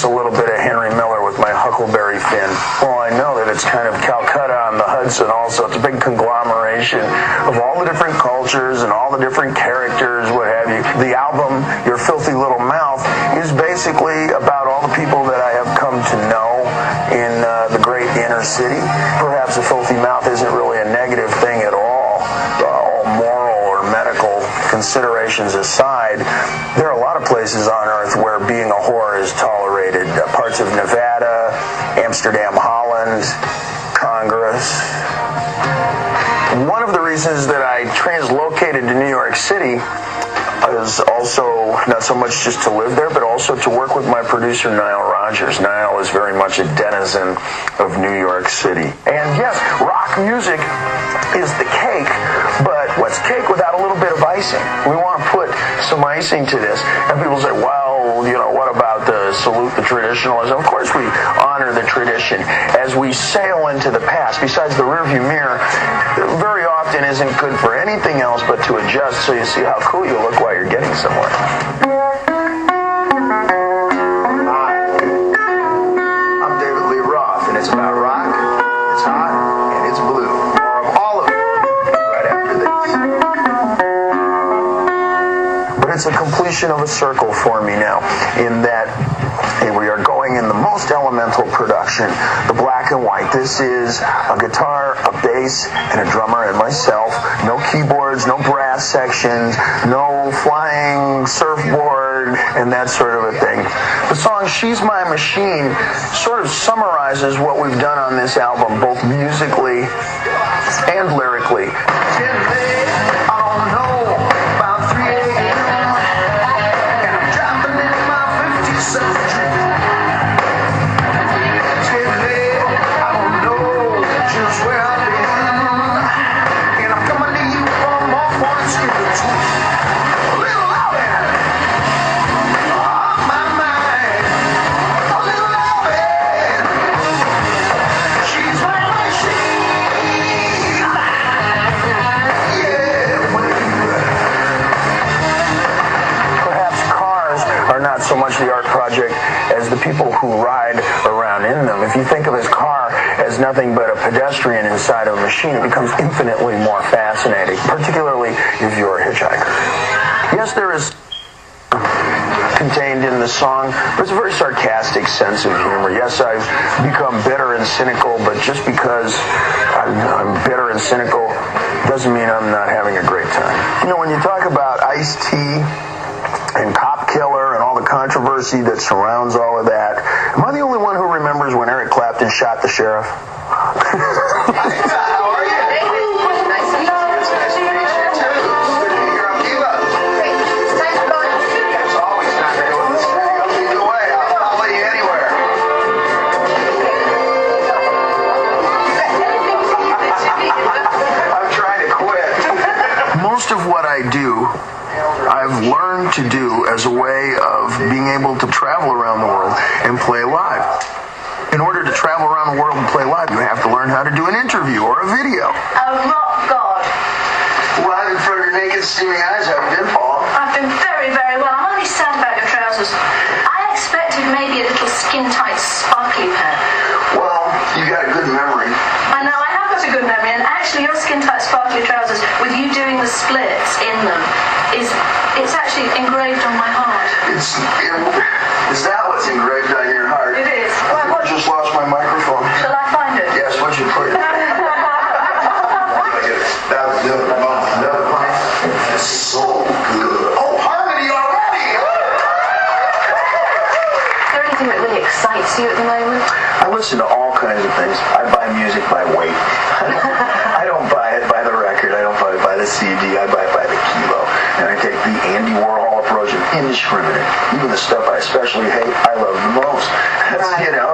mix a little bit of Henry Miller with my Huckleberry Finn? Well, I know that it's kind of Calcutta on the Hudson also. It's a big conglomeration of all the different cultures and all the different characters, what have you. The album, Your Filthy Little Mouth, is basically about all the people that I have come to know in the great inner city. Perhaps a filthy mouth isn't really a negative thing at all. All moral or medical considerations aside, there are a lot of places on earth where being a whore is tolerated. Parts of Nevada, Amsterdam, Holland, Congress. One of the reasons that I translocated to New York City is also not so much just to live there, but also to work with my producer, Nile Rodgers. Nile is very much a denizen of New York City. And yes, rock music is the cake, but what's cake without a little bit of icing? We want to put some icing to this. And people say, well, what about the salute the traditionalism? Of course we honor the tradition as we sail into the past. Besides, the rearview mirror very often isn't good for anything else but to adjust so you see how cool you look while you're getting somewhere. Hi, I'm David Lee Roth, and it's about rock, it's hot, and it's blue. More of all of it right after this. But it's a completion of a circle for me now, in that we are going in the most elemental production, the black and white. This is a guitar, a bass, and a drummer and myself. No keyboards, no brass sections, no flying surfboard, and that sort of a thing. The song She's My Machine sort of summarizes what we've done on this album, both musically and lyrically. So much the art project as the people who ride around in them. If you think of his car as nothing but a pedestrian inside of a machine, it becomes infinitely more fascinating, particularly if you're a hitchhiker. Yes, there is contained in the song, there's a very sarcastic sense of humor. Yes, I've become bitter and cynical, but just because I'm bitter and cynical doesn't mean I'm not having a great time. When you talk about Ice-T and Cop Killer and all the controversy that surrounds all of that, am I the only one who remembers when Eric Clapton shot the sheriff? How are you? Nice to meet you. It's nice to meet you too. Good to be here on Cuba. Great. Thanks for going to the studio. It's always not to go in the studio. Either way, I'll let you anywhere. I'm trying to quit. Most of what I do, I've learned to do as a way of being able to travel around the world and play live. In order to travel around the world and play live, you have to learn how to do an interview or a video. A rock god. Live in front of your naked, steaming eyes, how have you been, Paul? I've been very, very well. I'm only sad about your trousers. I expected maybe a little skin-tight, sparkly pair. Well, you got a good memory. I know, I have got a good memory, and actually your skin-tight, sparkly trousers, with you doing the splits in them, it's actually engraved on my heart. Is that what's engraved on your heart? It is. I just lost my microphone. Shall I find it? Yes, what'd you put it? That was the It's so good. Oh, harmony already! Is there anything that really excites you at the moment? I listen to all kinds of things. I buy music by weight. I don't buy it by the record. I don't buy it by the CD. I buy it by the kilo. And I take the Andy Warhol approach of indiscriminate. Even the stuff I especially hate, I love the most. That's,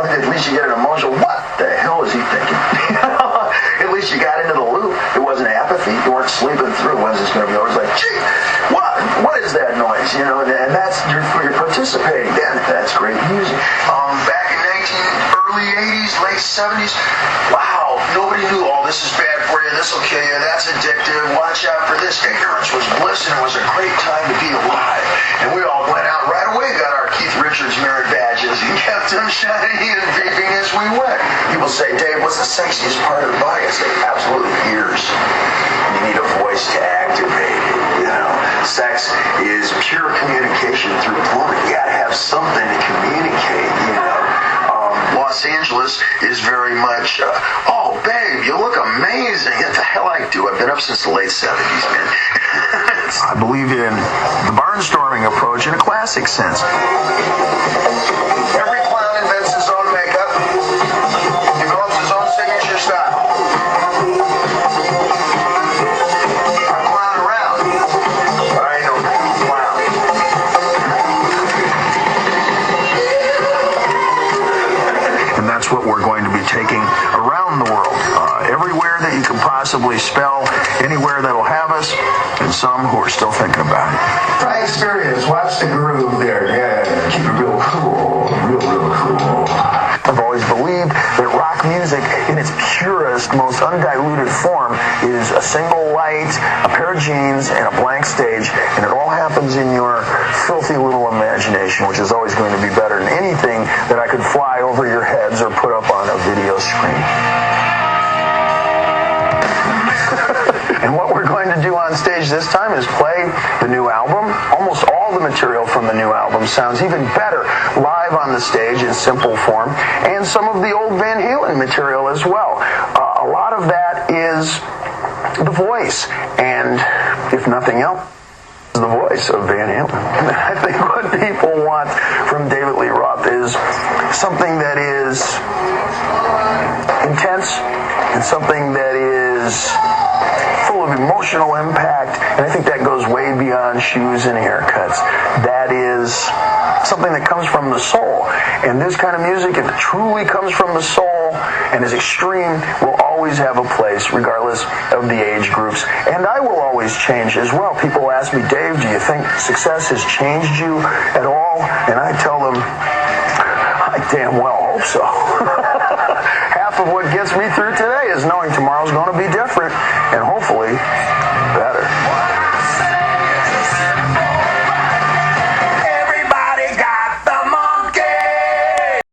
at least you get an emotional, what the hell is he thinking? At least you got into the loop. It wasn't apathy. You weren't sleeping through. When's this going to be over? It's like, gee, what is that noise? And that's, you're participating. Then that's great music. Back in early 80s, late 70s, wow, nobody knew, this is bad for you, this will kill you, that's addictive, watch out for this. Ignorance was bliss, and it was a great time to be alive. And we all went out right away, got our Keith Richards merit badges, and kept rectum shiny and vaping as we went. People say, Dave, what's the sexiest part of the body? I say, absolutely ears. You need a voice to activate it, you know. Sex is pure communication through plumbing. You gotta have something to communicate, you know. Los Angeles is very much, oh, babe, you look amazing. What the hell I do? I've been up since the late 70s, man. I believe in the barnstorming approach in a classic sense. Every clown invents his own makeup, develops his own signature style. I clown around, but I ain't no clown. And that's what we're going to be taking around the world. Everywhere that you can possibly spell, anywhere that'll have us, and some who are still thinking about it. Try experience. Watch the groove there. Yeah, keep it real cool. Real cool. I've always believed that rock music in its purest, most undiluted form is a single light, a pair of jeans, and a blank stage, and it all happens in your filthy little imagination, which is always going to be better than anything that I could fly over your heads or put up on a video screen. And what we're going to do on stage this time is play the new album. Almost all the material from the new album sounds even better live on the stage in simple form, and some of the old Van Halen material as well. A lot of that is the voice, and if nothing else, the voice of Van Halen. I think what people want from David Lee Roth is something that is intense and something that is full of emotional impact, and I think that goes way beyond shoes and haircuts. That is something that comes from the soul, and this kind of music, if it truly comes from the soul and is extreme, will always have a place regardless of the age groups, and I will always change as well. People ask me, Dave, do you think success has changed you at all? And I tell them, I damn well hope so. Half of what gets me through today is knowing tomorrow's going to be different, and hopefully